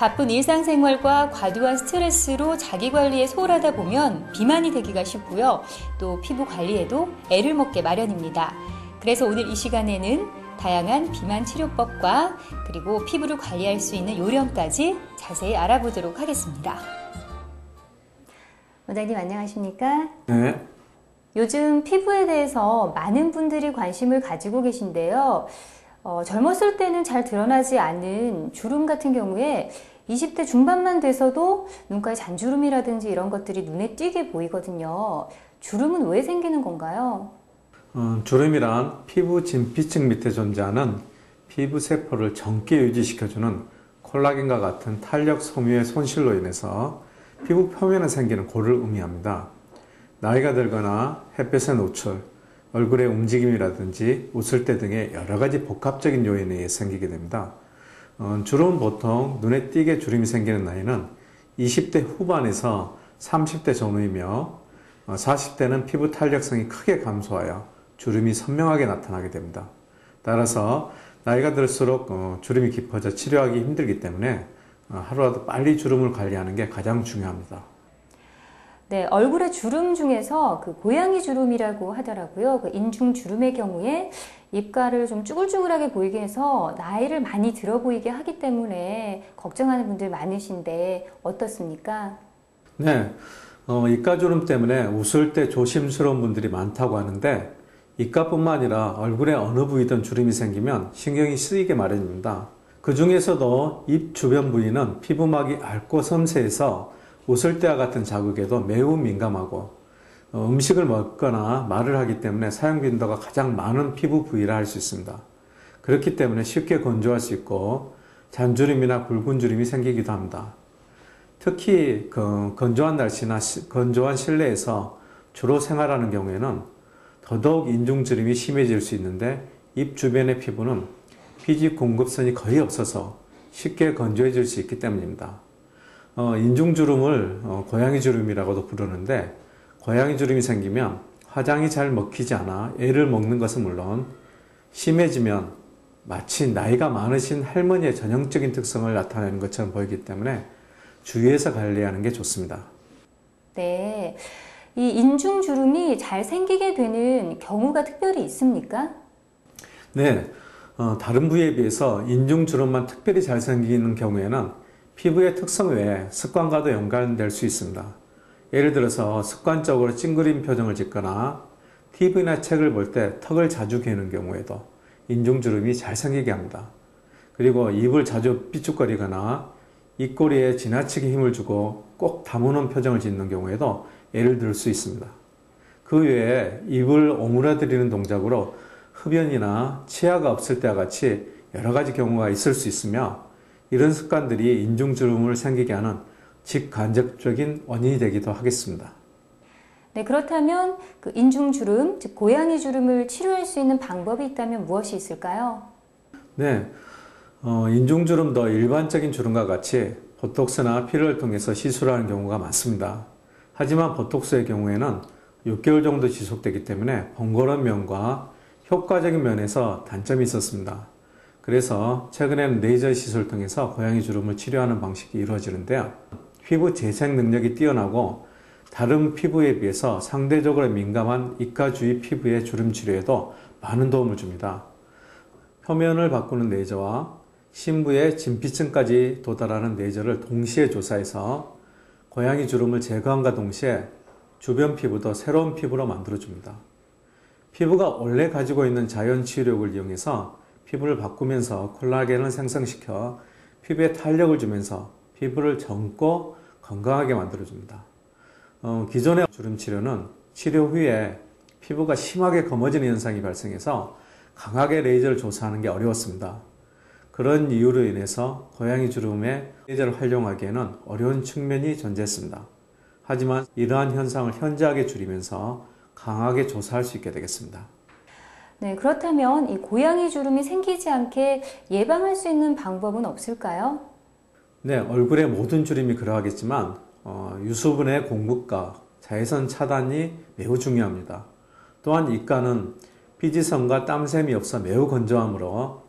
바쁜 일상생활과 과도한 스트레스로 자기관리에 소홀하다 보면 비만이 되기가 쉽고요. 또 피부 관리에도 애를 먹게 마련입니다. 그래서 오늘 이 시간에는 다양한 비만 치료법과 그리고 피부를 관리할 수 있는 요령까지 자세히 알아보도록 하겠습니다. 원장님 안녕하십니까? 네. 요즘 피부에 대해서 많은 분들이 관심을 가지고 계신데요. 젊었을 때는 잘 드러나지 않은 주름 같은 경우에 20대 중반만 돼서도 눈가에 잔주름이라든지 이런 것들이 눈에 띄게 보이거든요. 주름은 왜 생기는 건가요? 주름이란 피부 진피층 밑에 존재하는 피부 세포를 젊게 유지시켜주는 콜라겐과 같은 탄력 섬유의 손실로 인해서 피부 표면에 생기는 고를 의미합니다. 나이가 들거나 햇볕의 노출, 얼굴의 움직임이라든지 웃을 때 등의 여러 가지 복합적인 요인에 의해 생기게 됩니다. 주름은 보통 눈에 띄게 주름이 생기는 나이는 20대 후반에서 30대 전후이며 40대는 피부 탄력성이 크게 감소하여 주름이 선명하게 나타나게 됩니다. 따라서 나이가 들수록 주름이 깊어져 치료하기 힘들기 때문에 하루라도 빨리 주름을 관리하는 게 가장 중요합니다. 네, 얼굴의 주름 중에서 그 고양이 주름이라고 하더라고요. 그 인중 주름의 경우에 입가를 좀 쭈글쭈글하게 보이게 해서 나이를 많이 들어 보이게 하기 때문에 걱정하는 분들 많으신데 어떻습니까? 네, 입가 주름 때문에 웃을 때 조심스러운 분들이 많다고 하는데 입가뿐만 아니라 얼굴의 어느 부위든 주름이 생기면 신경이 쓰이게 마련입니다. 그 중에서도 입 주변 부위는 피부막이 얇고 섬세해서 웃을 때와 같은 자극에도 매우 민감하고 음식을 먹거나 말을 하기 때문에 사용 빈도가 가장 많은 피부 부위라 할 수 있습니다. 그렇기 때문에 쉽게 건조할 수 있고 잔주름이나 붉은 주름이 생기기도 합니다. 특히 건조한 날씨나 건조한 실내에서 주로 생활하는 경우에는 더더욱 인중주름이 심해질 수 있는데 입 주변의 피부는 피지 공급선이 거의 없어서 쉽게 건조해질 수 있기 때문입니다. 인중주름을 고양이 주름이라고도 부르는데 고양이 주름이 생기면 화장이 잘 먹히지 않아 애를 먹는 것은 물론 심해지면 마치 나이가 많으신 할머니의 전형적인 특성을 나타내는 것처럼 보이기 때문에 주의해서 관리하는 게 좋습니다. 네, 이 인중주름이 잘 생기게 되는 경우가 특별히 있습니까? 네, 다른 부위에 비해서 인중주름만 특별히 잘 생기는 경우에는 피부의 특성 외에 습관과도 연관될 수 있습니다. 예를 들어서 습관적으로 찡그린 표정을 짓거나 TV나 책을 볼 때 턱을 자주 개는 경우에도 인중주름이 잘 생기게 합니다. 그리고 입을 자주 삐죽거리거나 입꼬리에 지나치게 힘을 주고 꼭 다무는 표정을 짓는 경우에도 예를 들 수 있습니다. 그 외에 입을 오므라드리는 동작으로 흡연이나 치아가 없을 때와 같이 여러 가지 경우가 있을 수 있으며 이런 습관들이 인중주름을 생기게 하는 직간접적인 원인이 되기도 하겠습니다. 네, 그렇다면 그 인중주름, 즉 고양이 주름을 치료할 수 있는 방법이 있다면 무엇이 있을까요? 네, 인중주름도 일반적인 주름과 같이 보톡스나 필러를 통해서 시술하는 경우가 많습니다. 하지만 보톡스의 경우에는 6개월 정도 지속되기 때문에 번거로운 면과 효과적인 면에서 단점이 있었습니다. 그래서 최근에는 레이저 시술을 통해서 고양이 주름을 치료하는 방식이 이루어지는데요. 피부 재생 능력이 뛰어나고 다른 피부에 비해서 상대적으로 민감한 입가 주위 피부의 주름 치료에도 많은 도움을 줍니다. 표면을 바꾸는 레이저와 심부의 진피층까지 도달하는 레이저를 동시에 조사해서 고양이 주름을 제거함과 동시에 주변 피부도 새로운 피부로 만들어줍니다. 피부가 원래 가지고 있는 자연 치유력을 이용해서 피부를 바꾸면서 콜라겐을 생성시켜 피부에 탄력을 주면서 피부를 젊고 건강하게 만들어줍니다. 기존의 주름 치료는 치료 후에 피부가 심하게 검어지는 현상이 발생해서 강하게 레이저를 조사하는 게 어려웠습니다. 그런 이유로 인해서 고양이 주름에 레이저를 활용하기에는 어려운 측면이 존재했습니다. 하지만 이러한 현상을 현저하게 줄이면서 강하게 조사할 수 있게 되겠습니다. 네, 그렇다면 이 고양이 주름이 생기지 않게 예방할 수 있는 방법은 없을까요? 네, 얼굴의 모든 주름이 그러하겠지만 유수분의 공급과 자외선 차단이 매우 중요합니다. 또한 입가는 피지성과 땀샘이 없어 매우 건조하므로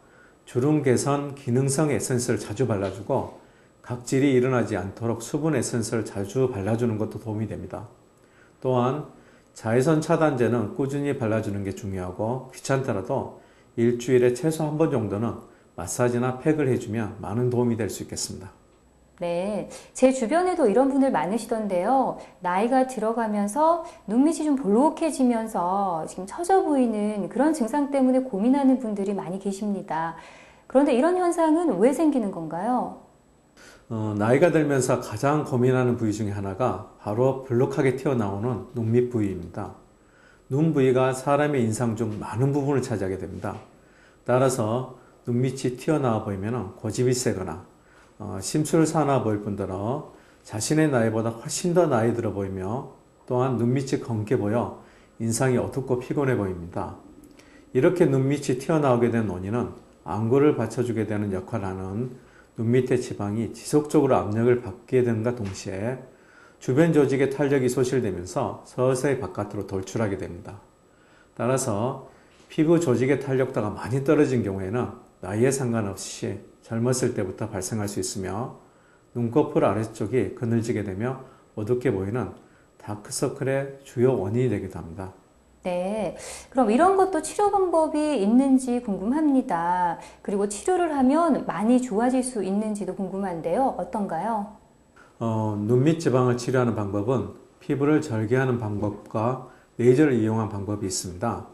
주름 개선 기능성 에센스를 자주 발라주고 각질이 일어나지 않도록 수분 에센스를 자주 발라주는 것도 도움이 됩니다. 또한 자외선 차단제는 꾸준히 발라주는 게 중요하고 귀찮더라도 일주일에 최소 한 번 정도는 마사지나 팩을 해주면 많은 도움이 될 수 있겠습니다. 네, 제 주변에도 이런 분들 많으시던데요. 나이가 들어가면서 눈밑이 좀 볼록해지면서 지금 처져 보이는 그런 증상 때문에 고민하는 분들이 많이 계십니다. 그런데 이런 현상은 왜 생기는 건가요? 나이가 들면서 가장 고민하는 부위 중에 하나가 바로 볼록하게 튀어나오는 눈밑 부위입니다. 눈 부위가 사람의 인상 중 많은 부분을 차지하게 됩니다. 따라서 눈밑이 튀어나와 보이면 고집이 세거나 심술사나 보일 뿐더러 자신의 나이보다 훨씬 더 나이 들어 보이며 또한 눈밑이 검게 보여 인상이 어둡고 피곤해 보입니다. 이렇게 눈밑이 튀어나오게 된 원인은 안구를 받쳐주게 되는 역할을 하는 눈밑의 지방이 지속적으로 압력을 받게 되는가 동시에 주변 조직의 탄력이 소실되면서 서서히 바깥으로 돌출하게 됩니다. 따라서 피부 조직의 탄력도가 많이 떨어진 경우에는 나이에 상관없이 젊었을 때부터 발생할 수 있으며 눈꺼풀 아래쪽이 그늘지게 되며 어둡게 보이는 다크서클의 주요 원인이 되기도 합니다. 네, 그럼 이런 것도 치료 방법이 있는지 궁금합니다. 그리고 치료를 하면 많이 좋아질 수 있는지도 궁금한데요. 어떤가요? 눈밑 지방을 치료하는 방법은 피부를 절개하는 방법과 레이저를 이용한 방법이 있습니다.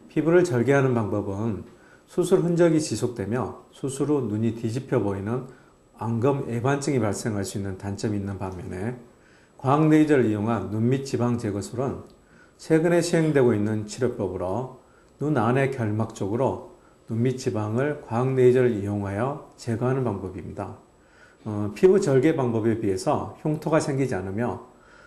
피부를 절개하는 방법은 수술 흔적이 지속되며 수술 후 눈이 뒤집혀 보이는 안검 애반증이 발생할 수 있는 단점이 있는 반면에 광 레이저를 이용한 눈밑 지방 제거술은 최근에 시행되고 있는 치료법으로 눈 안의 결막 쪽으로 눈밑 지방을 광 레이저를 이용하여 제거하는 방법입니다. 피부 절개 방법에 비해서 흉터가 생기지 않으며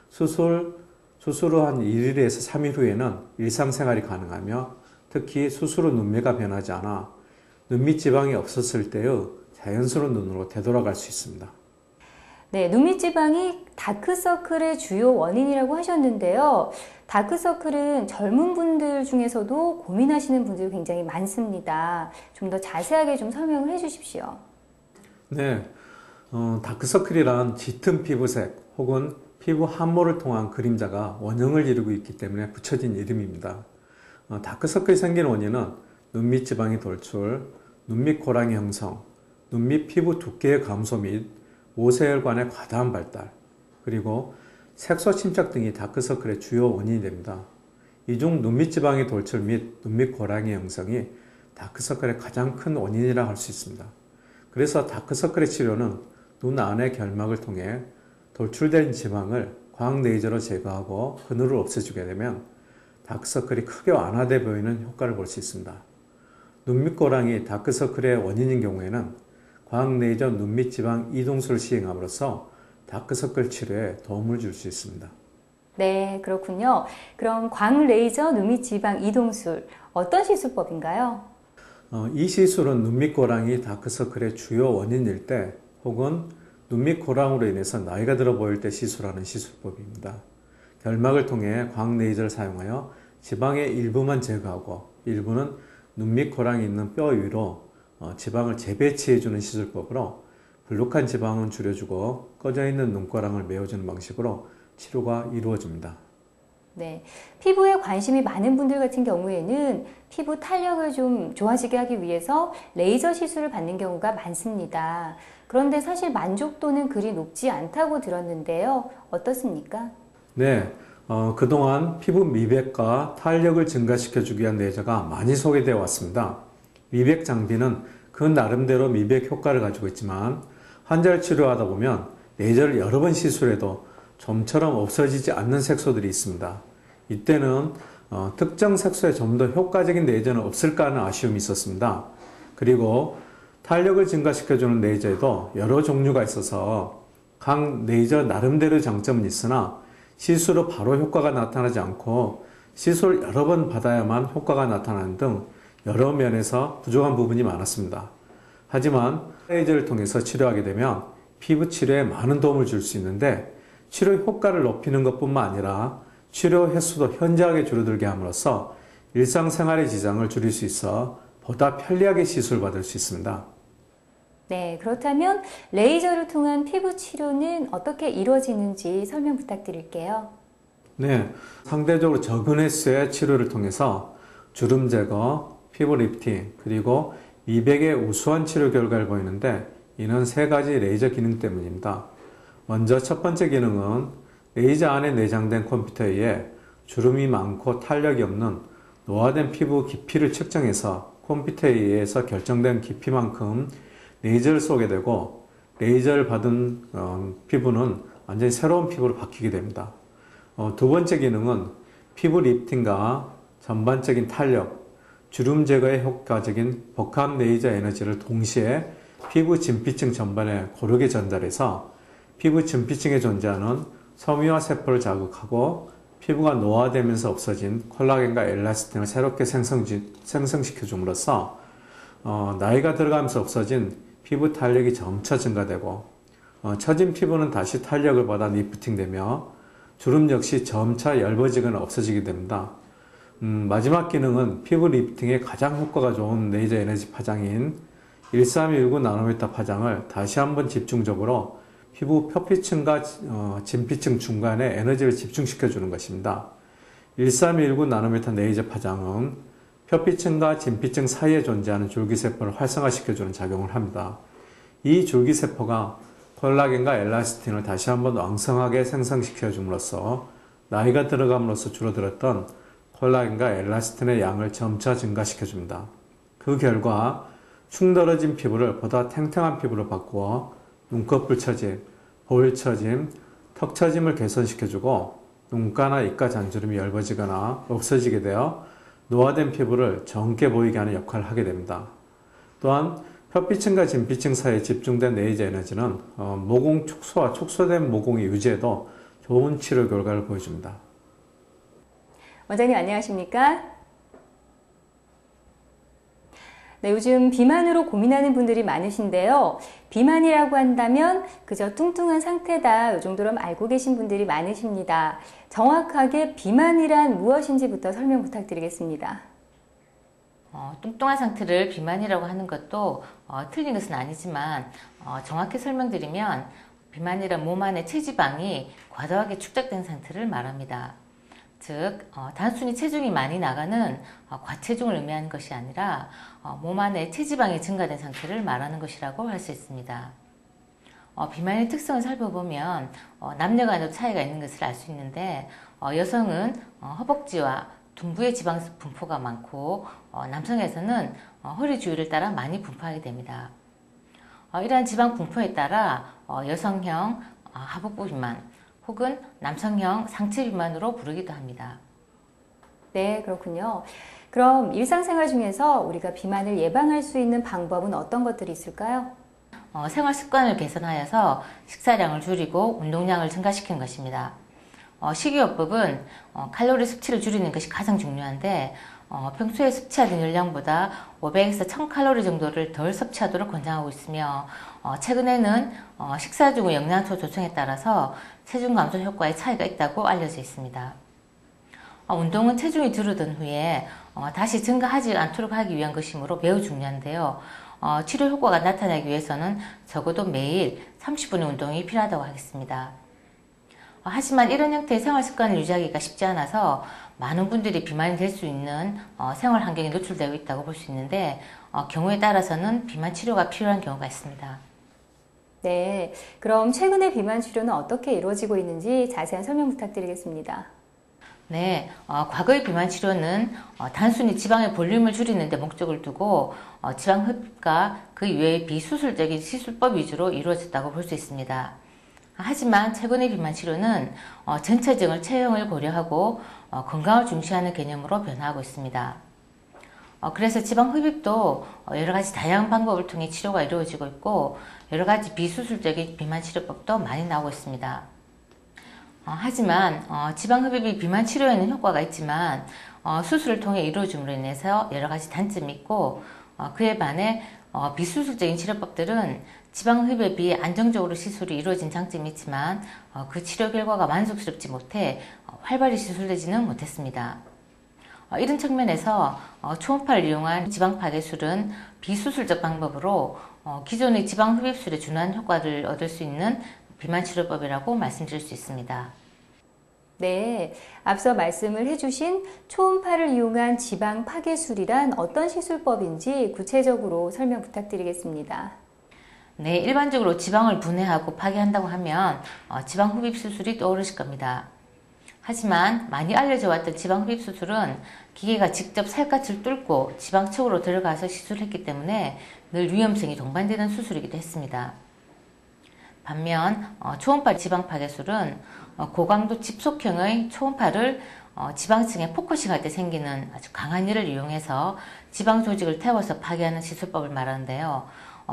수술 후 한 1일에서 3일 후에는 일상생활이 가능하며 특히 수술 후 눈매가 변하지 않아 눈밑 지방이 없었을 때의 자연스러운 눈으로 되돌아갈 수 있습니다. 네, 눈밑 지방이 다크서클의 주요 원인이라고 하셨는데요. 다크서클은 젊은 분들 중에서도 고민하시는 분들이 굉장히 많습니다. 좀 더 자세하게 좀 설명을 해 주십시오. 네, 다크서클이란 짙은 피부색 혹은 피부 함몰을 통한 그림자가 원형을 이루고 있기 때문에 붙여진 이름입니다. 다크서클이 생긴 원인은 눈밑 지방의 돌출, 눈밑 고랑이 형성, 눈밑 피부 두께의 감소 및 모세혈관의 과다한 발달, 그리고 색소 침착 등이 다크서클의 주요 원인이 됩니다. 이 중 눈밑 지방의 돌출 및 눈밑 고랑이 형성이 다크서클의 가장 큰 원인이라 할 수 있습니다. 그래서 다크서클의 치료는 눈 안의 결막을 통해 돌출된 지방을 광 레이저로 제거하고 그늘을 없애주게 되면 다크서클이 크게 완화돼 보이는 효과를 볼 수 있습니다. 눈밑 고랑이 다크서클의 원인인 경우에는 광 레이저 눈밑 지방 이동술을 시행함으로써 다크서클 치료에 도움을 줄 수 있습니다. 네, 그렇군요. 그럼 광 레이저 눈밑 지방 이동술, 어떤 시술법인가요? 이 시술은 눈밑 고랑이 다크서클의 주요 원인일 때 혹은 눈밑 고랑으로 인해서 나이가 들어 보일 때 시술하는 시술법입니다. 결막을 통해 광 레이저를 사용하여 지방의 일부만 제거하고 일부는 눈밑 고랑이 있는 뼈 위로 지방을 재배치해주는 시술법으로 불룩한 지방은 줄여주고 꺼져있는 눈고랑을 메워주는 방식으로 치료가 이루어집니다. 네, 피부에 관심이 많은 분들 같은 경우에는 피부 탄력을 좀 좋아지게 하기 위해서 레이저 시술을 받는 경우가 많습니다. 그런데 사실 만족도는 그리 높지 않다고 들었는데요. 어떻습니까? 네, 그동안 피부 미백과 탄력을 증가시켜주기 위한 레이저가 많이 소개되어 왔습니다. 미백 장비는 그 나름대로 미백 효과를 가지고 있지만 환자를 치료하다 보면 레이저를 여러 번 시술해도 좀처럼 없어지지 않는 색소들이 있습니다. 이때는 특정 색소에 좀 더 효과적인 레이저는 없을까 하는 아쉬움이 있었습니다. 그리고 탄력을 증가시켜주는 레이저에도 여러 종류가 있어서 각 레이저 나름대로 장점은 있으나 시술 후 바로 효과가 나타나지 않고 시술 여러 번 받아야만 효과가 나타나는 등 여러 면에서 부족한 부분이 많았습니다. 하지만 레이저를 통해서 치료하게 되면 피부 치료에 많은 도움을 줄 수 있는데 치료 효과를 높이는 것뿐만 아니라 치료 횟수도 현저하게 줄어들게 함으로써 일상생활의 지장을 줄일 수 있어 보다 편리하게 시술받을 수 있습니다. 네, 그렇다면 레이저를 통한 피부 치료는 어떻게 이루어지는지 설명 부탁드릴게요. 네, 상대적으로 적은 횟수의 치료를 통해서 주름 제거, 피부 리프팅, 그리고 미백의 우수한 치료 결과를 보이는데 이는 세 가지 레이저 기능 때문입니다. 먼저 첫 번째 기능은 레이저 안에 내장된 컴퓨터에 의해 주름이 많고 탄력이 없는 노화된 피부 깊이를 측정해서 컴퓨터에 의해서 결정된 깊이만큼 레이저를 쏘게 되고 레이저를 받은 피부는 완전히 새로운 피부로 바뀌게 됩니다. 두 번째 기능은 피부 리프팅과 전반적인 탄력, 주름 제거에 효과적인 복합 레이저 에너지를 동시에 피부 진피층 전반에 고르게 전달해서 피부 진피층에 존재하는 섬유화 세포를 자극하고 피부가 노화되면서 없어진 콜라겐과 엘라스틴을 새롭게 생성시켜 줌으로써 나이가 들어가면서 없어진 피부 탄력이 점차 증가되고 처진 피부는 다시 탄력을 받아 리프팅되며 주름 역시 점차 얇아지거나 없어지게 됩니다. 마지막 기능은 피부 리프팅에 가장 효과가 좋은 레이저 에너지 파장인 1319 나노미터 파장을 다시 한번 집중적으로 피부 표피층과 진피층 중간에 에너지를 집중시켜 주는 것입니다. 1319 나노미터 레이저 파장은 표피층과 진피층 사이에 존재하는 줄기세포를 활성화시켜 주는 작용을 합니다. 이 줄기세포가 콜라겐과 엘라스틴을 다시 한번 왕성하게 생성시켜 줌으로써 나이가 들어감으로써 줄어들었던 콜라겐과 엘라스틴의 양을 점차 증가시켜 줍니다. 그 결과 축 늘어진 피부를 보다 탱탱한 피부로 바꾸어 눈꺼풀 처짐, 볼 처짐, 턱 처짐을 개선시켜주고 눈가나 입가 잔주름이 얇아지거나 없어지게 되어 노화된 피부를 젊게 보이게 하는 역할을 하게 됩니다. 또한 표피층과 진피층 사이에 집중된 레이저 에너지는 모공 축소와 축소된 모공의 유지에도 좋은 치료 결과를 보여줍니다. 원장님 안녕하십니까? 네, 요즘 비만으로 고민하는 분들이 많으신데요. 비만이라고 한다면 그저 뚱뚱한 상태다, 이 정도로 알고 계신 분들이 많으십니다. 정확하게 비만이란 무엇인지부터 설명 부탁드리겠습니다. 뚱뚱한 상태를 비만이라고 하는 것도 틀린 것은 아니지만 정확히 설명드리면 비만이란 몸 안의 체지방이 과도하게 축적된 상태를 말합니다. 즉 단순히 체중이 많이 나가는 과체중을 의미하는 것이 아니라 몸 안에 체지방이 증가된 상태를 말하는 것이라고 할 수 있습니다. 비만의 특성을 살펴보면 남녀 간에도 차이가 있는 것을 알 수 있는데 여성은 허벅지와 둔부의 지방 분포가 많고 남성에서는 허리 주위를 따라 많이 분포하게 됩니다. 이러한 지방 분포에 따라 여성형 하복부 비만 혹은 남성형 상체 비만으로 부르기도 합니다. 네, 그렇군요. 그럼 일상생활 중에서 우리가 비만을 예방할 수 있는 방법은 어떤 것들이 있을까요? 생활 습관을 개선하여서 식사량을 줄이고 운동량을 증가시키는 것입니다. 식이요법은 칼로리 섭취를 줄이는 것이 가장 중요한데 평소에 섭취하던 열량보다 500에서 1000칼로리 정도를 덜 섭취하도록 권장하고 있으며 최근에는 식사 중 영양소 조정에 따라서 체중 감소 효과에 차이가 있다고 알려져 있습니다. 운동은 체중이 줄어든 후에 다시 증가하지 않도록 하기 위한 것이므로 매우 중요한데요. 치료 효과가 나타나기 위해서는 적어도 매일 30분의 운동이 필요하다고 하겠습니다. 하지만 이런 형태의 생활 습관을 유지하기가 쉽지 않아서 많은 분들이 비만이 될 수 있는 생활 환경에 노출되고 있다고 볼 수 있는데 경우에 따라서는 비만 치료가 필요한 경우가 있습니다. 네, 그럼 최근의 비만 치료는 어떻게 이루어지고 있는지 자세한 설명 부탁드리겠습니다. 네, 과거의 비만 치료는 단순히 지방의 볼륨을 줄이는 데 목적을 두고 지방 흡입과 그 이외의 비수술적인 시술법 위주로 이루어졌다고 볼 수 있습니다. 하지만 최근의 비만 치료는 전체적인 체형을 고려하고 건강을 중시하는 개념으로 변화하고 있습니다. 그래서 지방 흡입도 여러 가지 다양한 방법을 통해 치료가 이루어지고 있고 여러 가지 비수술적인 비만 치료법도 많이 나오고 있습니다. 하지만 지방 흡입이 비만 치료에는 효과가 있지만 수술을 통해 이루어짐으로 인해서 여러 가지 단점이 있고 그에 반해 비수술적인 치료법들은 지방 흡입이 안정적으로 시술이 이루어진 장점이 있지만 그 치료 결과가 만족스럽지 못해 활발히 시술되지는 못했습니다. 이런 측면에서 초음파를 이용한 지방 파괴술은 비수술적 방법으로 기존의 지방 흡입술에 준하는 효과를 얻을 수 있는 비만 치료법이라고 말씀드릴 수 있습니다. 네, 앞서 말씀을 해주신 초음파를 이용한 지방 파괴술이란 어떤 시술법인지 구체적으로 설명 부탁드리겠습니다. 네, 일반적으로 지방을 분해하고 파괴한다고 하면 지방 흡입 수술이 떠오르실 겁니다. 하지만 많이 알려져 왔던 지방 흡입 수술은 기계가 직접 살갗을 뚫고 지방층으로 들어가서 시술했기 때문에 늘 위험성이 동반되는 수술이기도 했습니다. 반면 초음파 지방 파괴술은 고강도 집속형의 초음파를 지방층에 포커싱할 때 생기는 아주 강한 열을 이용해서 지방 조직을 태워서 파괴하는 시술법을 말하는데요.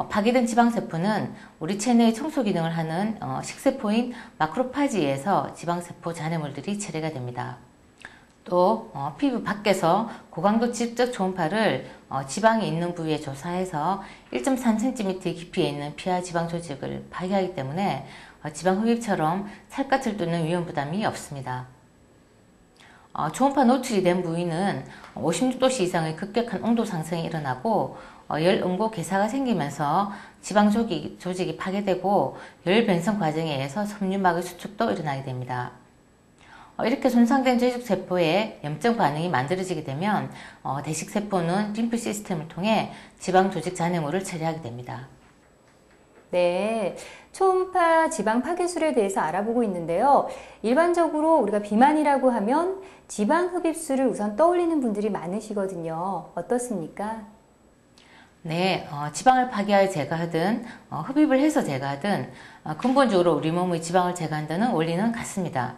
파괴된 지방세포는 우리 체내의 청소 기능을 하는 식세포인 마크로파지에서 지방세포 잔해물들이 체례가 됩니다. 또 피부 밖에서 고강도 직접 초음파를 지방이 있는 부위에 조사해서 1.3cm 깊이에 있는 피하 지방 조직을 파괴하기 때문에 지방 흡입처럼 살갗을 뚫는 위험 부담이 없습니다. 초음파 노출이 된 부위는 56도씨 이상의 급격한 온도 상승이 일어나고 열 응고 괴사가 생기면서 지방 조직이 파괴되고 열 변성 과정에 의해서 섬유막의 수축도 일어나게 됩니다. 이렇게 손상된 조직세포에 염증 반응이 만들어지게 되면 대식세포는 림프 시스템을 통해 지방 조직 잔해물을 처리하게 됩니다. 네, 초음파 지방 파괴술에 대해서 알아보고 있는데요. 일반적으로 우리가 비만이라고 하면 지방 흡입술을 우선 떠올리는 분들이 많으시거든요. 어떻습니까? 네, 지방을 파괴하여 제거하든 흡입을 해서 제거하든 근본적으로 우리 몸의 지방을 제거한다는 원리는 같습니다.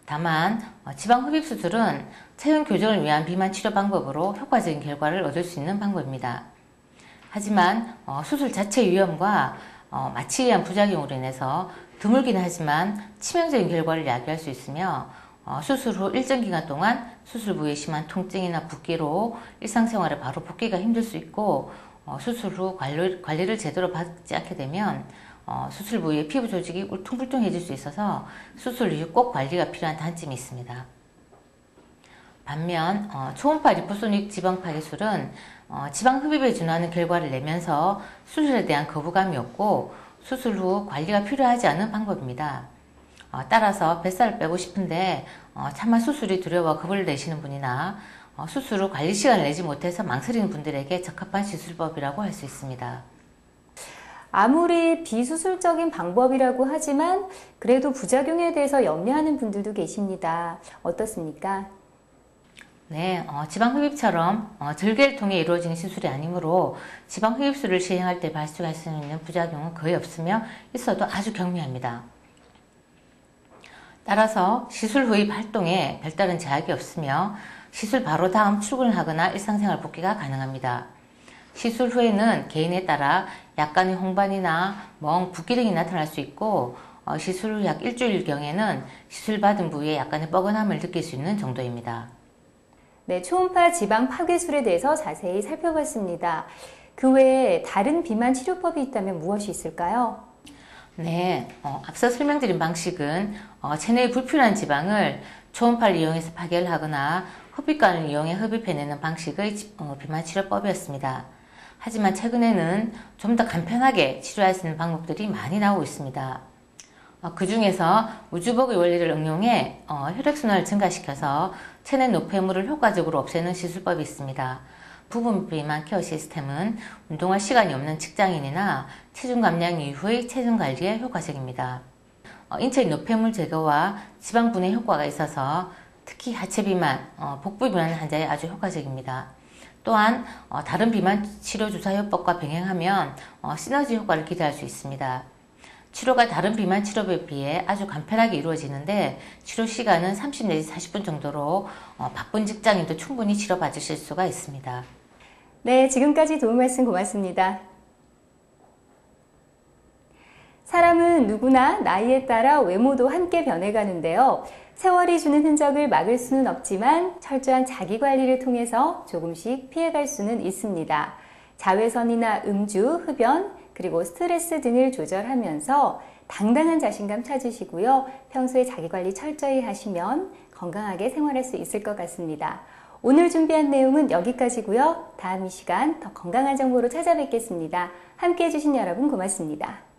다만 지방 흡입 수술은 체형 교정을 위한 비만 치료 방법으로 효과적인 결과를 얻을 수 있는 방법입니다. 하지만 수술 자체 위험과 마취에 의한 부작용으로 인해서 드물긴 하지만 치명적인 결과를 야기할 수 있으며 수술 후 일정 기간 동안 수술 부위에 심한 통증이나 붓기로 일상생활에 바로 복귀가 힘들 수 있고 수술 후 관리를 제대로 받지 않게 되면 수술 부위의 피부 조직이 울퉁불퉁해질 수 있어서 수술 이후 꼭 관리가 필요한 단점이 있습니다. 반면 초음파 리포소닉 지방 파괴술은 지방 흡입에 준하는 결과를 내면서 수술에 대한 거부감이 없고 수술 후 관리가 필요하지 않은 방법입니다. 따라서 뱃살을 빼고 싶은데 차마 수술이 두려워 겁을 내시는 분이나 수술 후 관리 시간을 내지 못해서 망설이는 분들에게 적합한 시술법이라고 할 수 있습니다. 아무리 비수술적인 방법이라고 하지만 그래도 부작용에 대해서 염려하는 분들도 계십니다. 어떻습니까? 네, 지방 흡입처럼 절개를 통해 이루어지는 시술이 아니므로 지방 흡입술을 시행할 때 발생할 수 있는 부작용은 거의 없으며 있어도 아주 경미합니다. 따라서 시술 후의 활동에 별다른 제약이 없으며 시술 바로 다음 출근을 하거나 일상생활 복귀가 가능합니다. 시술 후에는 개인에 따라 약간의 홍반이나 멍, 붓기 등이 나타날 수 있고 시술 후 약 일주일경에는 시술 받은 부위에 약간의 뻐근함을 느낄 수 있는 정도입니다. 네, 초음파 지방 파괴술에 대해서 자세히 살펴봤습니다. 그 외에 다른 비만 치료법이 있다면 무엇이 있을까요? 네, 앞서 설명드린 방식은 체내에 불필요한 지방을 초음파를 이용해서 파괴를 하거나 흡입관을 이용해 흡입해내는 방식의 비만 치료법이었습니다. 하지만 최근에는 좀 더 간편하게 치료할 수 있는 방법들이 많이 나오고 있습니다. 그 중에서 우주복의 원리를 응용해 혈액순환을 증가시켜서 체내 노폐물을 효과적으로 없애는 시술법이 있습니다. 부분 비만 케어 시스템은 운동할 시간이 없는 직장인이나 체중 감량 이후의 체중 관리에 효과적입니다. 인체의 노폐물 제거와 지방 분해 효과가 있어서 특히 하체 비만, 복부 비만 환자에 아주 효과적입니다. 또한 다른 비만 치료 주사요법과 병행하면 시너지 효과를 기대할 수 있습니다. 치료가 다른 비만 치료법에 비해 아주 간편하게 이루어지는데 치료 시간은 30 내지 40분 정도로 바쁜 직장인도 충분히 치료받으실 수가 있습니다. 네, 지금까지 도움 말씀 고맙습니다. 사람은 누구나 나이에 따라 외모도 함께 변해가는데요. 세월이 주는 흔적을 막을 수는 없지만 철저한 자기관리를 통해서 조금씩 피해갈 수는 있습니다. 자외선이나 음주, 흡연, 그리고 스트레스 등을 조절하면서 당당한 자신감 찾으시고요. 평소에 자기관리 철저히 하시면 건강하게 생활할 수 있을 것 같습니다. 오늘 준비한 내용은 여기까지고요. 다음 이 시간 더 건강한 정보로 찾아뵙겠습니다. 함께해 주신 여러분 고맙습니다.